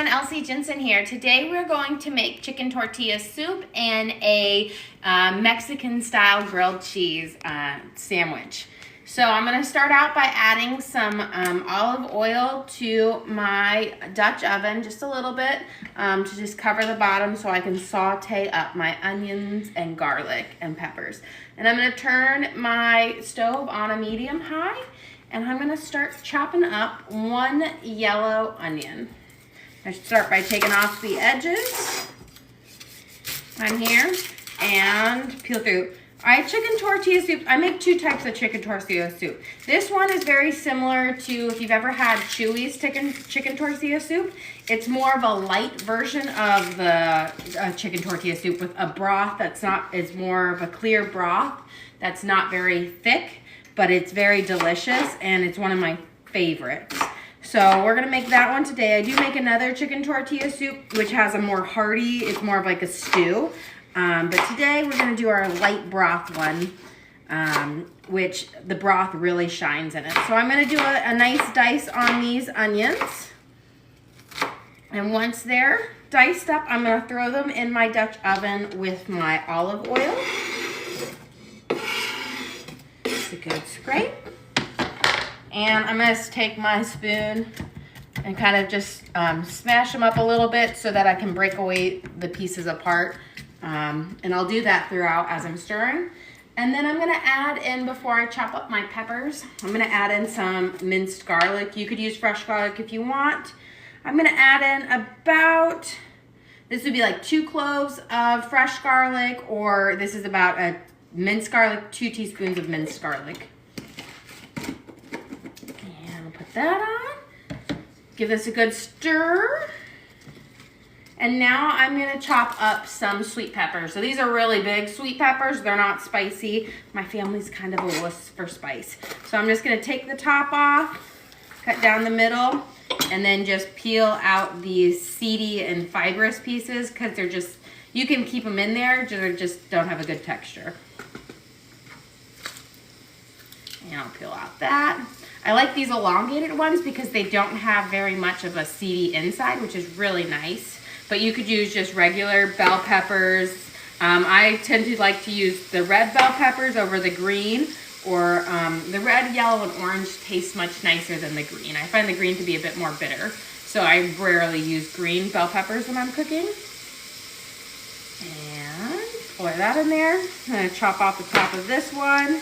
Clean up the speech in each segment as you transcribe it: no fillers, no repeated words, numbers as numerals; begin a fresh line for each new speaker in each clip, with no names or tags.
Elsie Jensen here. Today we're going to make chicken tortilla soup and a Mexican style grilled cheese sandwich. So I'm going to start out by adding some olive oil to my Dutch oven, just a little bit, to just cover the bottom so I can saute up my onions and garlic and peppers. And I'm going to turn my stove on a medium high, and I'm going to start chopping up one yellow onion. I start by taking off the edges on here and peel through. Chicken tortilla soup, I make two types of chicken tortilla soup. This one is very similar to if you've ever had Chewy's chicken tortilla soup. It's more of a light version of the chicken tortilla soup with a broth that's not, it's more of a clear broth that's not very thick, but it's very delicious and it's one of my favorites. So we're gonna make that one today. I do make another chicken tortilla soup, which has a more hearty, it's more of like a stew. But today we're gonna do our light broth one, which the broth really shines in it. So I'm gonna do a nice dice on these onions. And once they're diced up, I'm gonna throw them in my Dutch oven with my olive oil. It's a good scrape. And I'm going to take my spoon and kind of just smash them up a little bit so that I can break away the pieces apart. And I'll do that throughout as I'm stirring. And then I'm going to add in, before I chop up my peppers, I'm going to add in some minced garlic. You could use fresh garlic if you want. I'm going to add in about, this would be like 2 cloves of fresh garlic, or this is about a minced garlic, 2 teaspoons of minced garlic. That on. Give this a good stir. And now I'm going to chop up some sweet peppers. So these are really big sweet peppers. They're not spicy. My family's kind of a wuss for spice. So I'm just going to take the top off, cut down the middle, and then just peel out these seedy and fibrous pieces because they're just, you can keep them in there, they just don't have a good texture. And I'll peel out that. I like these elongated ones because they don't have very much of a seedy inside, which is really nice. But you could use just regular bell peppers. I tend to like to use the red bell peppers over the green, or the red, yellow, and orange taste much nicer than the green. I find the green to be a bit more bitter, so I rarely use green bell peppers when I'm cooking. And pour that in there. I'm going to chop off the top of this one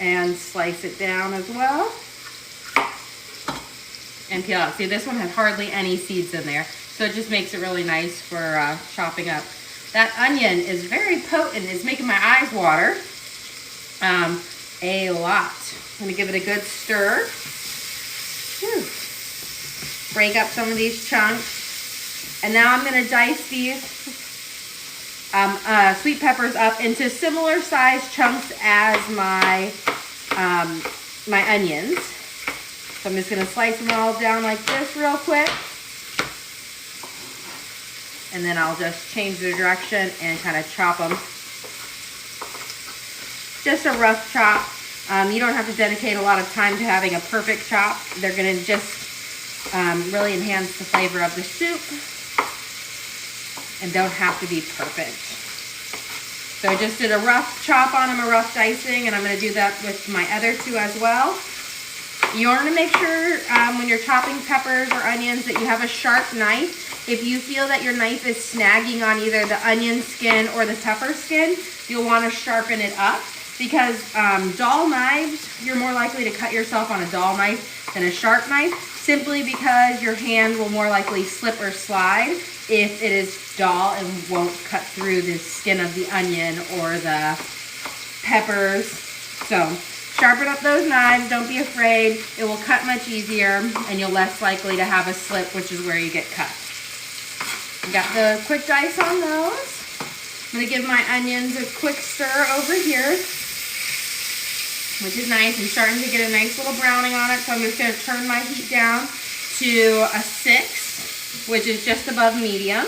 and slice it down as well. And peel out. See, this one has hardly any seeds in there, so it just makes it really nice for chopping up. That onion is very potent. It's making my eyes water a lot. I'm gonna give it a good stir. Whew. Break up some of these chunks. And now I'm gonna dice these sweet peppers up into similar sized chunks as my onions. So I'm just going to slice them all down like this real quick. And then I'll just change the direction and kind of chop them. Just a rough chop. You don't have to dedicate a lot of time to having a perfect chop. They're going to just really enhance the flavor of the soup and don't have to be perfect. So I just did a rough chop on them, a rough dicing, and I'm going to do that with my other two as well. You want to make sure when you're chopping peppers or onions that you have a sharp knife. If you feel that your knife is snagging on either the onion skin or the pepper skin, you'll want to sharpen it up, because dull knives, you're more likely to cut yourself on a dull knife than a sharp knife, simply because your hand will more likely slip or slide if it is dull and won't cut through the skin of the onion or the peppers. So sharpen up those knives, don't be afraid. It will cut much easier and you're less likely to have a slip, which is where you get cut. Got the quick dice on those. I'm gonna give my onions a quick stir over here, which is nice. I'm starting to get a nice little browning on it, so I'm just gonna turn my heat down to a 6, which is just above medium.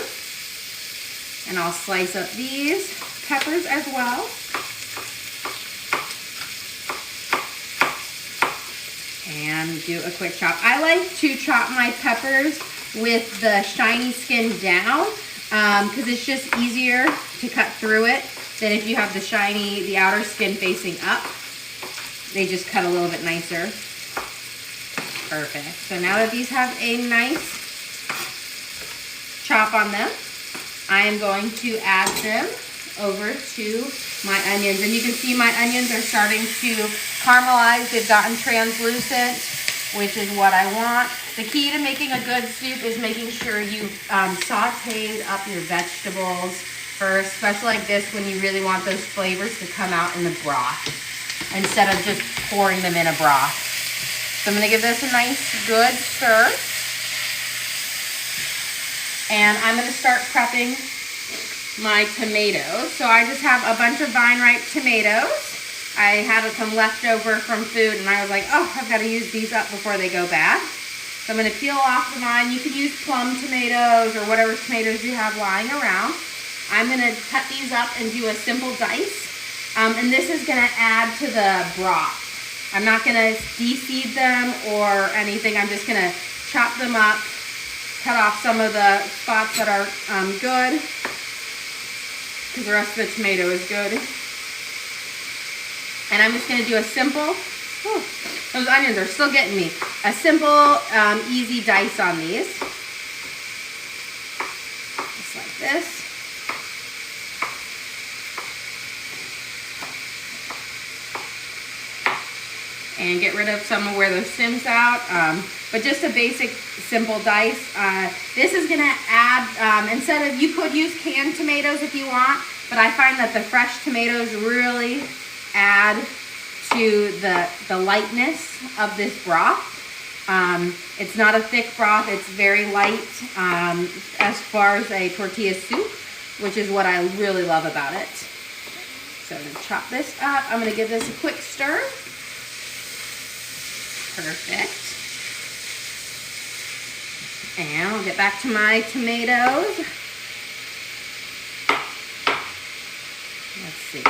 And I'll slice up these peppers as well. And do a quick chop. I like to chop my peppers with the shiny skin down because it's just easier to cut through it than if you have the outer skin facing up. They just cut a little bit nicer. Perfect. So now that these have a nice chop on them, I am going to add them over to my onions. And you can see my onions are starting to caramelize. They've gotten translucent, which is what I want. The key to making a good soup is making sure you sauteed up your vegetables first, especially like this when you really want those flavors to come out in the broth instead of just pouring them in a broth. So I'm gonna give this a nice good stir. And I'm gonna start prepping my tomatoes. So I just have a bunch of vine-ripe tomatoes. I had some left over from food and I was like, oh, I've got to use these up before they go bad. So I'm going to peel off the vine. You can use plum tomatoes or whatever tomatoes you have lying around. I'm going to cut these up and do a simple dice. And this is going to add to the broth. I'm not going to de-seed them or anything. I'm just going to chop them up, cut off some of the spots that are good, because the rest of the tomato is good. And I'm just going to do a simple, those onions are still getting me, a simple, easy dice on these. Just like this. And get rid of some of where the stem's out. But just a basic, simple dice. This is going to add, instead of, you could use canned tomatoes if you want, but I find that the fresh tomatoes really add to the lightness of this broth. It's not a thick broth, it's very light as far as a tortilla soup, which is what I really love about it. So I'm going to chop this up. I'm going to give this a quick stir. Perfect. And I'll get back to my tomatoes. Let's see.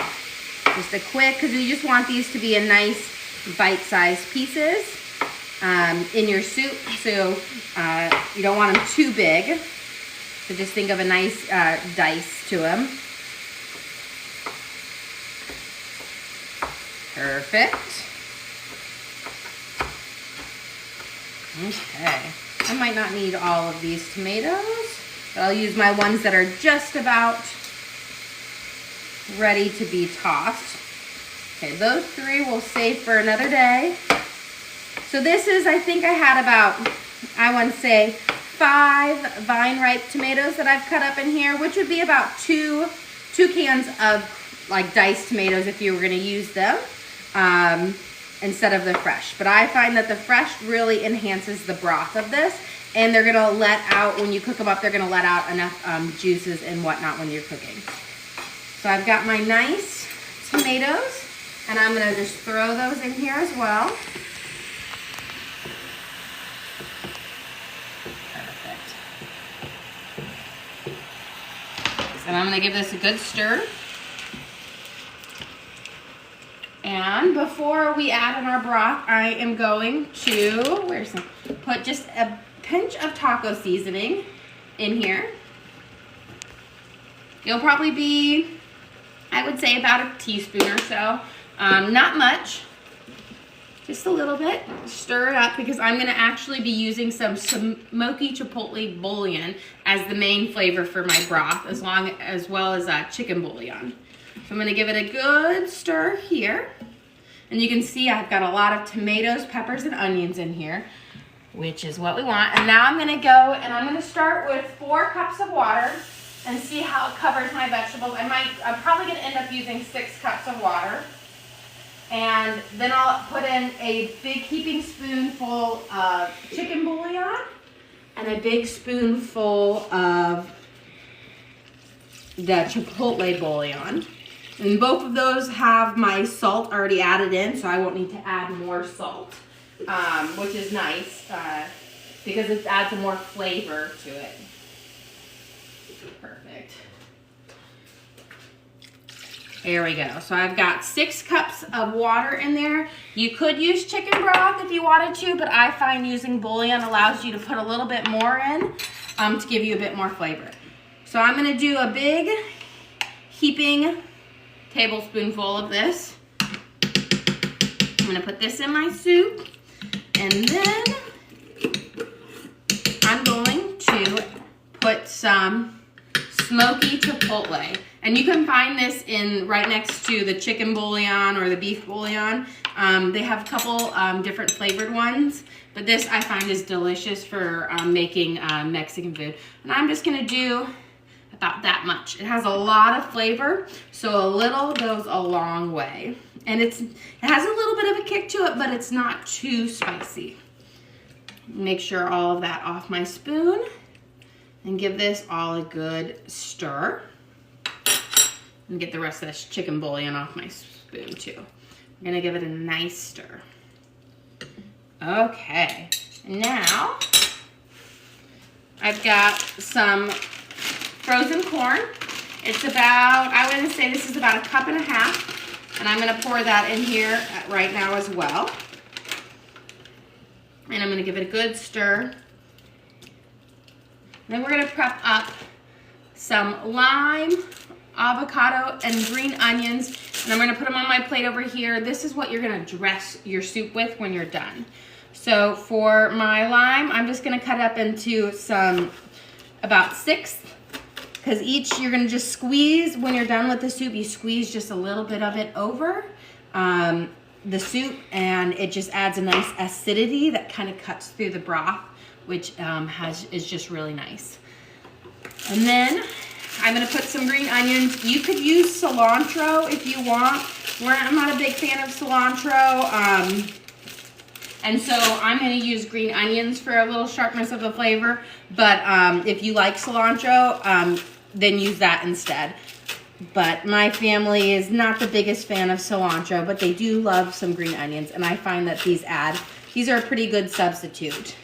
Just a quick, because you just want these to be a nice bite-sized pieces in your soup. So you don't want them too big. So just think of a nice dice to them. Perfect. Okay. I might not need all of these tomatoes, but I'll use my ones that are just about ready to be tossed. Okay, those three we'll save for another day. So this is, I think I had about, I want to say 5 vine-ripe tomatoes that I've cut up in here, which would be about two cans of like diced tomatoes if you were going to use them instead of the fresh. But I find that the fresh really enhances the broth of this, and they're going to let out, when you cook them up, they're going to let out enough juices and whatnot when you're cooking. So I've got my nice tomatoes, and I'm going to just throw those in here as well. Perfect. And I'm going to give this a good stir. And before we add in our broth, I am going to, put just a pinch of taco seasoning in here. It'll probably be, I would say, about a teaspoon or so. Not much, just a little bit. Stir it up because I'm going to actually be using some smoky chipotle bouillon as the main flavor for my broth, as well as chicken bouillon. So I'm going to give it a good stir here. And you can see I've got a lot of tomatoes, peppers, and onions in here, which is what we want. And now I'm going to go and I'm going to start with 4 cups of water and see how it covers my vegetables. I'm probably going to end up using 6 cups of water. And then I'll put in a big heaping spoonful of chicken bouillon and a big spoonful of the chipotle bouillon. And both of those have my salt already added in, so I won't need to add more salt, which is nice because it adds some more flavor to it. Perfect. There we go. So I've got 6 cups of water in there. You could use chicken broth if you wanted to, but I find using bouillon allows you to put a little bit more in to give you a bit more flavor. So I'm gonna do a big heaping tablespoonful of this. I'm gonna put this in my soup, and then I'm going to put some smoky chipotle. And you can find this in right next to the chicken bouillon or the beef bouillon. They have a couple different flavored ones, but this I find is delicious for making Mexican food. And I'm just gonna do about that much. It has a lot of flavor, so a little goes a long way. And it has a little bit of a kick to it, but it's not too spicy. Make sure all of that off my spoon and give this all a good stir. And get the rest of this chicken bouillon off my spoon too. I'm gonna give it a nice stir. Okay, now I've got some frozen corn. It's about, I would say this is about 1.5 cups, and I'm gonna pour that in here right now as well. And I'm gonna give it a good stir. Then we're gonna prep up some lime, avocado, and green onions, and I'm gonna put them on my plate over here. This is what you're gonna dress your soup with when you're done. So for my lime, I'm just gonna cut up into some, about 6, because each you're gonna just squeeze, when you're done with the soup, you squeeze just a little bit of it over the soup, and it just adds a nice acidity that kind of cuts through the broth, which is just really nice. And then I'm gonna put some green onions. You could use cilantro if you want. I'm not a big fan of cilantro. And so I'm gonna use green onions for a little sharpness of the flavor. But if you like cilantro, then use that instead. But my family is not the biggest fan of cilantro, but they do love some green onions. And I find that these are a pretty good substitute.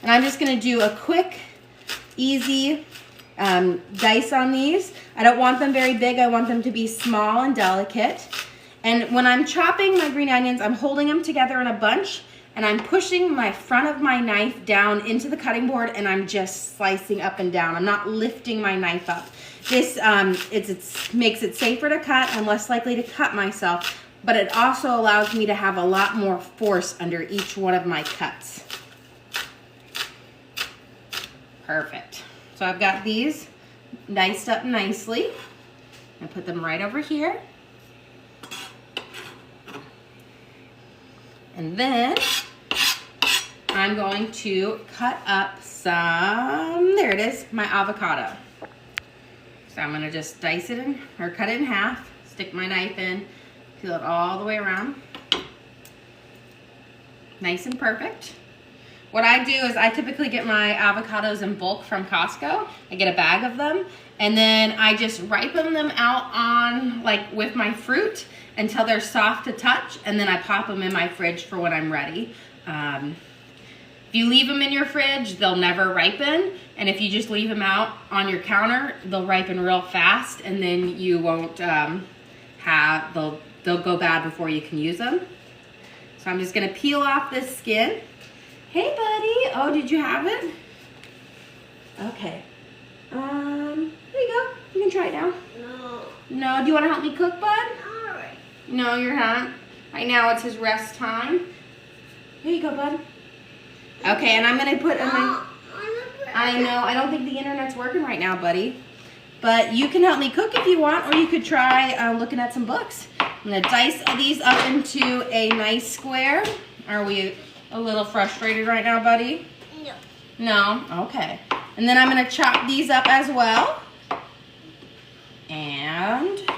And I'm just gonna do a quick, easy dice on these. I don't want them very big. I want them to be small and delicate. And when I'm chopping my green onions, I'm holding them together in a bunch, and I'm pushing my front of my knife down into the cutting board, and I'm just slicing up and down. I'm not lifting my knife up. This it makes it safer to cut and less likely to cut myself, but it also allows me to have a lot more force under each one of my cuts. Perfect. So I've got these diced up nicely. I put them right over here. And then I'm going to cut up some, there it is, my avocado. So I'm gonna just dice it in, or cut it in half, stick my knife in, peel it all the way around. Nice and perfect. What I do is I typically get my avocados in bulk from Costco. I get a bag of them, and then I just ripen them out on, like with my fruit until they're soft to touch, and then I pop them in my fridge for when I'm ready. If you leave them in your fridge, they'll never ripen, and if you just leave them out on your counter, they'll ripen real fast, and then you won't they'll go bad before you can use them. So I'm just gonna peel off this skin. Hey, buddy. Oh, did you have it? Okay. Here you go. You can try it now.
No.
No? Do you want to help me cook, bud?
Alright.
No, you're not. Right now it's his rest time. Here you go, bud. Okay, and I'm going to put... I know. I don't think the internet's working right now, buddy. But you can help me cook if you want, or you could try looking at some books. I'm going to dice these up into a nice square. Are we a little frustrated right now, buddy?
No.
No? Okay. And then I'm going to chop these up as well. And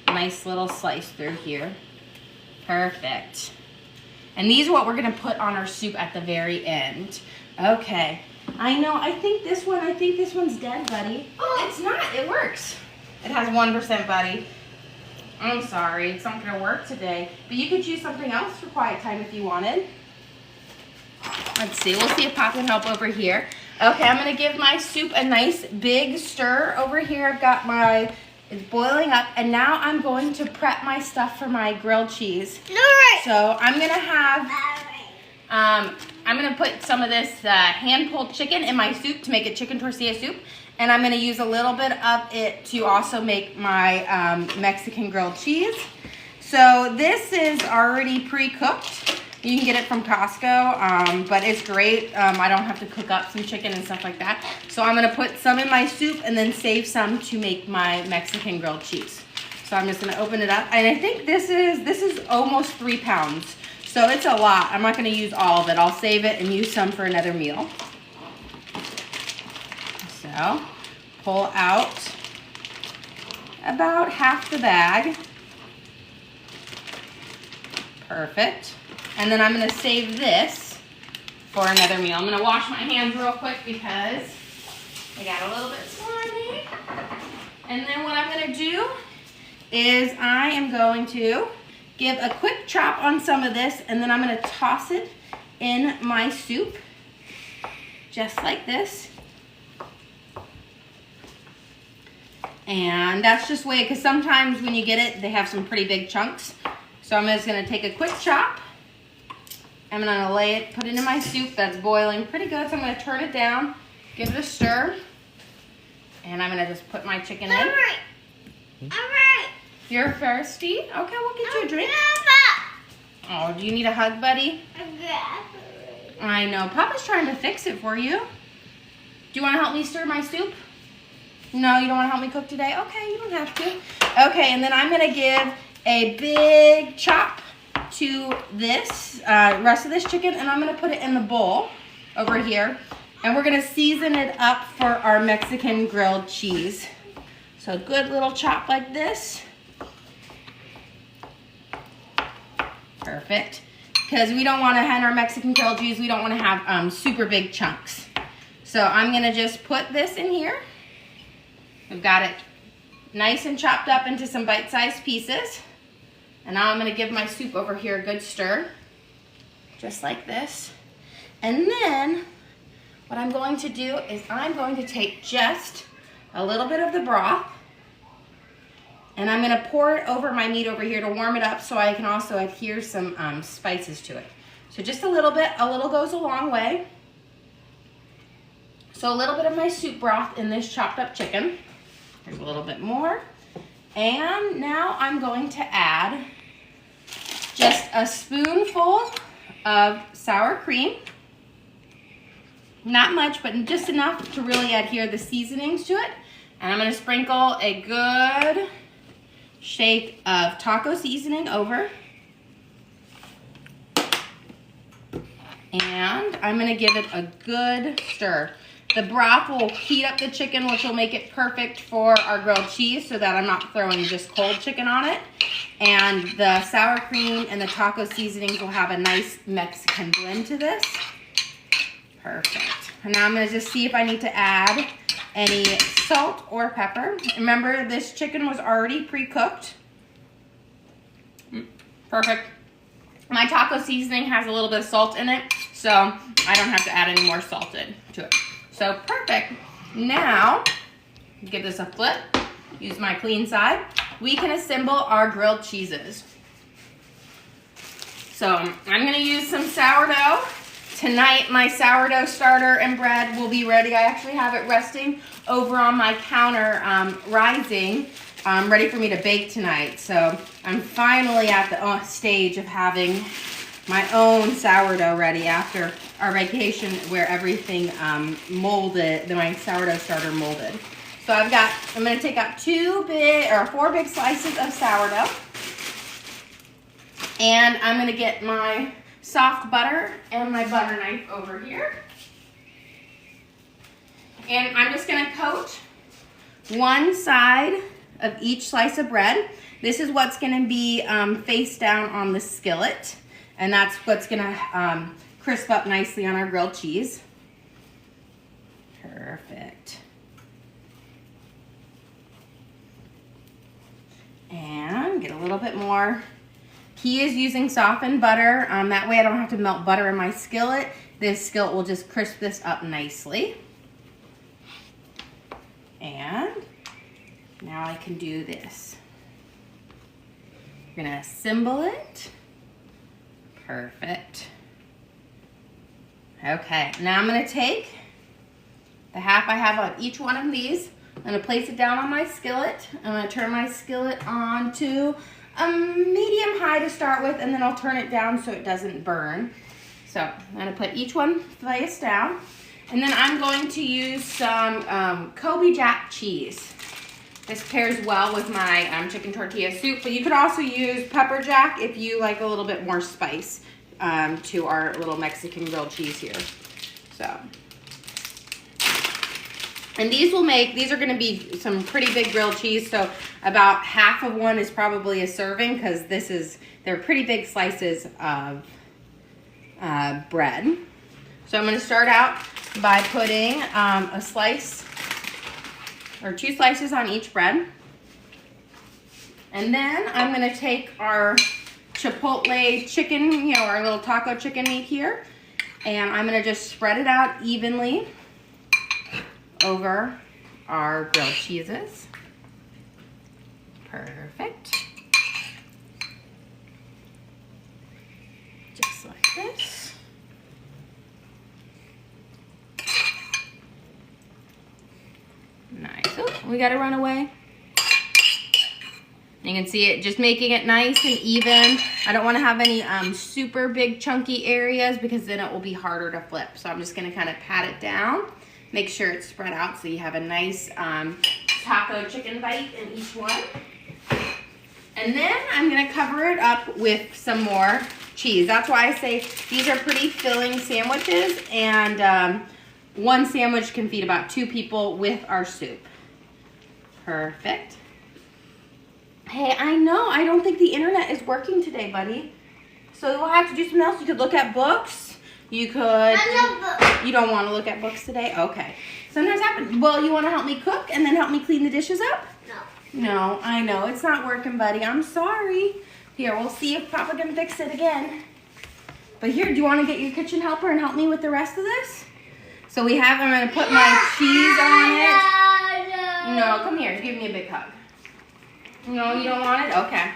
nice little slice through here. Perfect. And these are what we're going to put on our soup at the very end. Okay. I know. I think this one's dead, buddy. Oh, it's not. It works. It has 1%, buddy. I'm sorry. It's not going to work today. But you could use something else for quiet time if you wanted. Let's see. We'll see if Pop can help over here. Okay, I'm going to give my soup a nice big stir over here. I've got my It's boiling up, and now I'm going to prep my stuff for my grilled cheese. So I'm gonna have, I'm gonna put some of this hand-pulled chicken in my soup to make a chicken tortilla soup, and I'm gonna use a little bit of it to also make my Mexican grilled cheese. So this is already pre-cooked. You can get it from Costco, but it's great. I don't have to cook up some chicken and stuff like that. So I'm gonna put some in my soup and then save some to make my Mexican grilled cheese. So I'm just gonna open it up. And I think this is almost 3 pounds. So it's a lot. I'm not gonna use all of it. I'll save it and use some for another meal. So pull out about half the bag. Perfect. And then I'm gonna save this for another meal. I'm gonna wash my hands real quick because I got a little bit slimy. And then what I'm gonna do is I am going to give a quick chop on some of this, and then I'm gonna toss it in my soup, just like this. And that's just way, because sometimes when you get it, they have some pretty big chunks. So I'm just gonna take a quick chop. I'm gonna lay it, put it in my soup that's boiling pretty good. So I'm gonna turn it down, give it a stir, and I'm gonna just put my chicken in. All right. You're thirsty? Okay, we'll get you a drink. Oh, do you need a hug, buddy? I know, Papa's trying to fix it for you. Do you wanna help me stir my soup? No, you don't wanna help me cook today? Okay, you don't have to. Okay, and then I'm gonna give a big chop to this rest of this chicken, and I'm gonna put it in the bowl over here, and we're gonna season it up for our Mexican grilled cheese. So a good little chop like this. Perfect. Because we don't want to, in our Mexican grilled cheese, we don't want to have super big chunks. So I'm gonna just put this in here. We've got it nice and chopped up into some bite-sized pieces. And now I'm gonna give my soup over here a good stir, just like this. And then what I'm going to do is I'm going to take just a little bit of the broth, and I'm gonna pour it over my meat over here to warm it up so I can also adhere some spices to it. So just a little bit, a little goes a long way. So a little bit of my soup broth in this chopped up chicken. There's a little bit more. And now I'm going to add just a spoonful of sour cream. Not much, but just enough to really adhere the seasonings to it. And I'm gonna sprinkle a good shake of taco seasoning over. And I'm gonna give it a good stir. The broth will heat up the chicken, which will make it perfect for our grilled cheese so that I'm not throwing just cold chicken on it. And the sour cream and the taco seasonings will have a nice Mexican blend to this. Perfect. And now I'm gonna just see if I need to add any salt or pepper. Remember, this chicken was already pre-cooked. Perfect. My taco seasoning has a little bit of salt in it, so I don't have to add any more salt to it. So perfect. Now, give this a flip, use my clean side. We can assemble our grilled cheeses. So I'm gonna use some sourdough. Tonight, my sourdough starter and bread will be ready. I actually have it resting over on my counter, rising, ready for me to bake tonight. So I'm finally at the stage of having my own sourdough ready after our vacation where everything molded, my sourdough starter molded. So I'm gonna take out 4 big slices of sourdough. And I'm gonna get my soft butter and my butter knife over here. And I'm just gonna coat one side of each slice of bread. This is what's gonna be face down on the skillet. And that's what's gonna crisp up nicely on our grilled cheese. Perfect. And get a little bit more. Key is using softened butter. That way I don't have to melt butter in my skillet. This skillet will just crisp this up nicely. And Now I can do this. We're gonna assemble it. Perfect. Okay, now I'm gonna take the half I have on each one of these. I'm gonna place it down on my skillet. I'm gonna turn my skillet on to a medium high to start with, and then I'll turn it down so it doesn't burn. So I'm gonna put each one face down. And then I'm going to use some Kobe Jack cheese. This pairs well with my chicken tortilla soup, but you could also use pepper jack if you like a little bit more spice to our little Mexican grilled cheese here. So, and these are gonna be some pretty big grilled cheese, so about half of one is probably a serving, because they're pretty big slices of bread. So I'm gonna start out by putting a slice or 2 slices on each bread. And then I'm gonna take our chipotle chicken, our little taco chicken meat here, and I'm gonna just spread it out evenly over our grilled cheeses. Perfect. Just like this. Nice. Oh, we gotta run away. You can see it just making it nice and even. I don't want to have any super big chunky areas, because then it will be harder to flip. So I'm just gonna kind of pat it down, make sure it's spread out so you have a nice taco chicken bite in each one. And then I'm gonna cover it up with some more cheese. That's why I say these are pretty filling sandwiches, and one sandwich can feed about 2 people with our soup. Perfect. Hey, I know, I don't think the internet is working today, buddy. So we'll have to do something else. You could look at books. You could... You don't want to look at books today? Okay. Sometimes happens. Well, you want to help me cook and then help me clean the dishes up? No. No, I know. It's not working, buddy. I'm sorry. Here, we'll see if Papa can fix it again. But here, do you want to get your kitchen helper and help me with the rest of this? So I'm going to put my cheese on it. No, come here. Give me a big hug. No, you don't want it? Okay.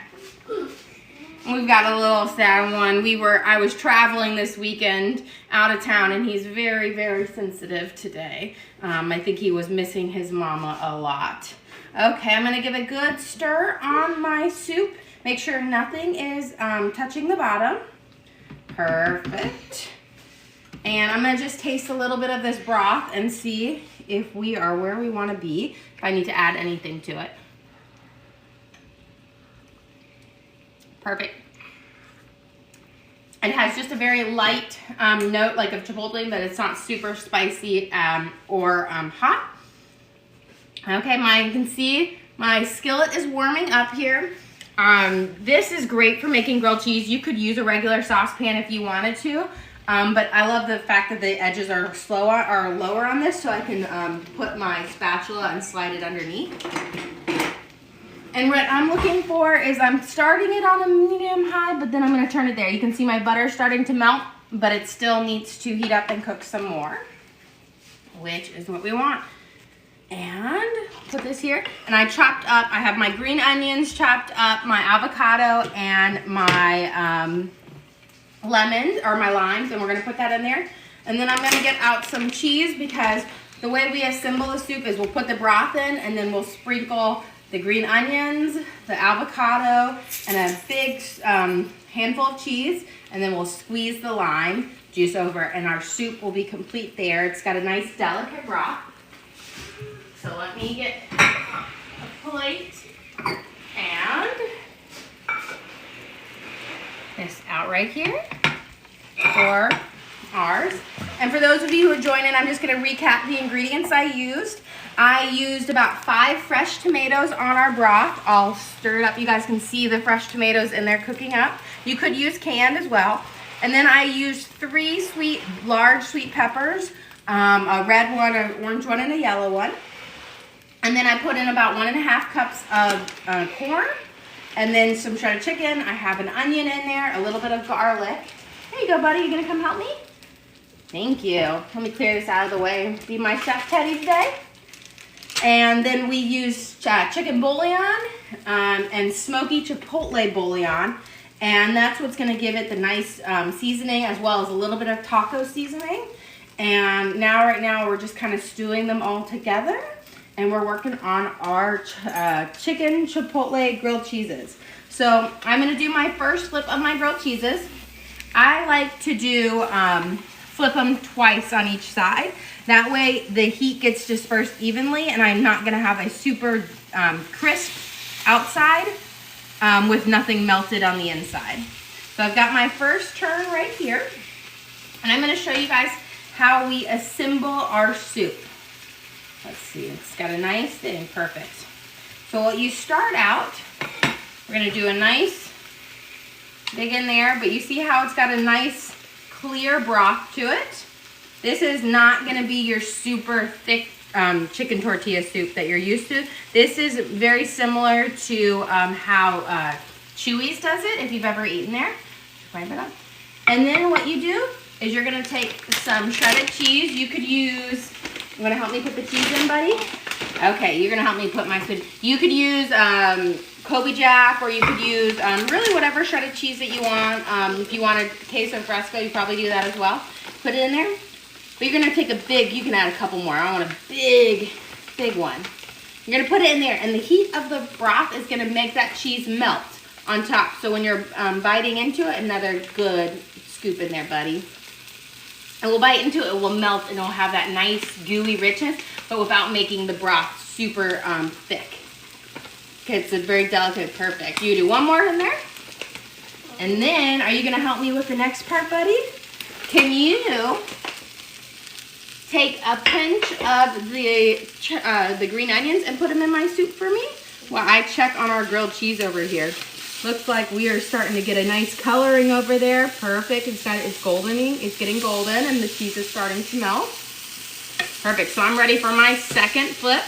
We've got a little sad one. I was traveling this weekend out of town, and he's very, very sensitive today. I think he was missing his mama a lot. Okay, I'm going to give a good stir on my soup. Make sure nothing is touching the bottom. Perfect. And I'm going to just taste a little bit of this broth and see if we are where we want to be, if I need to add anything to it. Perfect. It has just a very light note, like of chipotle, but it's not super spicy or hot. Okay, you can see my skillet is warming up here. This is great for making grilled cheese. You could use a regular saucepan if you wanted to. But I love the fact that the edges are lower on this, so I can put my spatula and slide it underneath. And what I'm looking for is I'm starting it on a medium high, but then I'm going to turn it there. You can see my butter starting to melt, but it still needs to heat up and cook some more, which is what we want. And put this here. And I have my green onions chopped up, my avocado, and my lemons, or my limes, and we're going to put that in there. And then I'm going to get out some cheese, because the way we assemble the soup is we'll put the broth in, and then we'll sprinkle the green onions, the avocado, and a big handful of cheese, and then we'll squeeze the lime juice over, and our soup will be complete there. It's got a nice delicate broth. So let me get a plate and this out right here for ours. And for those of you who are joining, I'm just going to recap the ingredients I used. I used about 5 fresh tomatoes on our broth. I'll stir it up. You guys can see the fresh tomatoes in there cooking up. You could use canned as well. And then I used 3 large sweet peppers, a red one, an orange one, and a yellow one. And then I put in about 1.5 cups of corn, and then some shredded chicken. I have an onion in there, a little bit of garlic. There you go, buddy. You gonna come help me? Thank you. Let me clear this out of the way and be my chef Teddy today. And then we use chicken bouillon and smoky chipotle bouillon. And that's what's gonna give it the nice seasoning, as well as a little bit of taco seasoning. And right now we're just kind of stewing them all together. And we're working on our chicken chipotle grilled cheeses. So I'm gonna do my first flip of my grilled cheeses. I like to do, flip them twice on each side. That way the heat gets dispersed evenly and I'm not gonna have a super crisp outside with nothing melted on the inside. So I've got my first turn right here. And I'm gonna show you guys how we assemble our soup. Let's see, it's got a nice thing, perfect. So what you start out, we're gonna do a nice dig in there, but you see how it's got a nice clear broth to it. This is not gonna be your super thick chicken tortilla soup that you're used to. This is very similar to how Chewy's does it, if you've ever eaten there. Wipe it up. And then what you do is you're gonna take some shredded cheese. You could use, you wanna help me put the cheese in, buddy? Okay, you're gonna help me put my food. You could use Kobe Jack, or you could use really whatever shredded cheese that you want. If you want a queso fresco, you probably do that as well. Put it in there. But you're gonna take a big, you can add a couple more. I want a big one. You're gonna put it in there, and the heat of the broth is gonna make that cheese melt on top. So when you're biting into it, another good scoop in there, buddy. And we'll bite into it, it will melt, and it'll have that nice gooey richness, but without making the broth super thick. Okay, it's a very delicate, perfect. You do one more in there. And then, are you gonna help me with the next part, buddy? Can you take a pinch of the green onions and put them in my soup for me? While I check on our grilled cheese over here. Looks like we are starting to get a nice coloring over there. Perfect. It's goldening. It's getting golden, and the cheese is starting to melt. Perfect. So I'm ready for my second flip.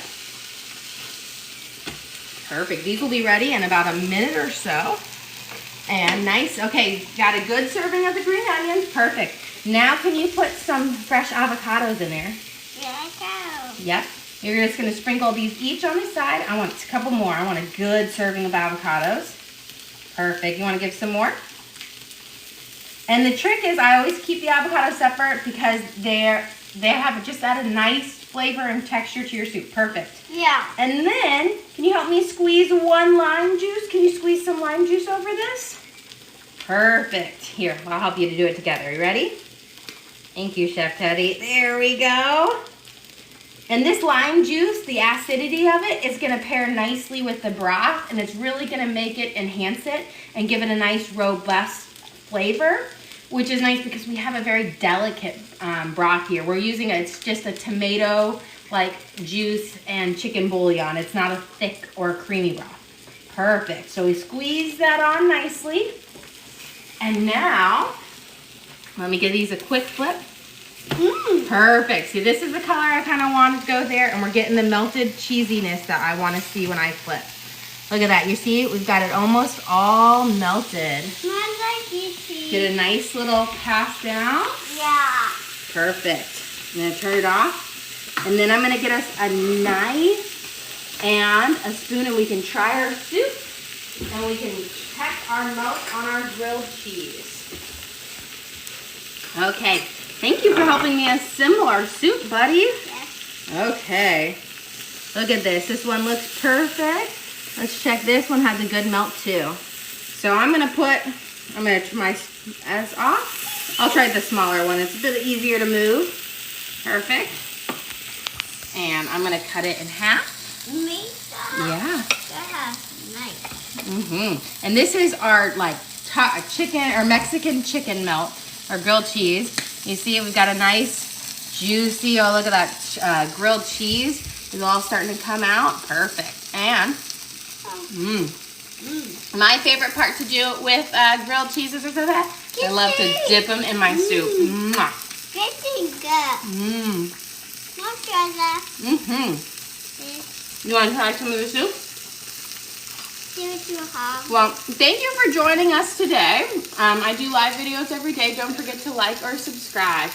Perfect. These will be ready in about a minute or so. And nice. Okay, got a good serving of the green onions. Perfect. Now can you put some fresh avocados in there?
Yeah, I go.
Yep. You're just going to sprinkle these each on the side. I want a couple more. I want a good serving of avocados. Perfect. You want to give some more? And the trick is I always keep the avocado separate because they have just add a nice flavor and texture to your soup. Perfect.
Yeah.
And then, can you help me squeeze one lime juice? Can you squeeze some lime juice over this? Perfect. Here, I'll help you to do it together. You ready? Thank you, Chef Teddy. There we go. And this lime juice, the acidity of it is gonna pair nicely with the broth, and it's really gonna make it, enhance it, and give it a nice robust flavor, which is nice because we have a very delicate broth here. We're using, it's just a tomato like juice and chicken bouillon. It's not a thick or a creamy broth. Perfect. So we squeeze that on nicely. And now, let me give these a quick flip. Perfect. See, this is the color I kind of wanted to go there, and we're getting the melted cheesiness that I want to see when I flip. Look at that. You see, we've got it almost all melted. Get a nice little pass down.
Yeah.
Perfect. I'm going to turn it off. And then I'm going to get us a knife and a spoon, and we can try our soup, and we can check our melt on our grilled cheese. Okay. Thank you for helping me assemble our soup, buddy.
Yes.
Okay. Look at this. This one looks perfect. Let's check this one. Has a good melt too. So I'm gonna try my as off. I'll try the smaller one. It's a bit easier to move. Perfect. And I'm gonna cut it in half.
Me?
Yeah.
Nice.
And this is our like chicken or Mexican chicken melt or grilled cheese. You see we've got a nice juicy, oh look at that grilled cheese. It's all starting to come out. Perfect. And my favorite part to do with grilled cheeses is that I love to dip them in my soup.
Getting good.
You want to try some of the soup?
See what you have.
Well, thank you for joining us today. I do live videos every day. Don't forget to like or subscribe.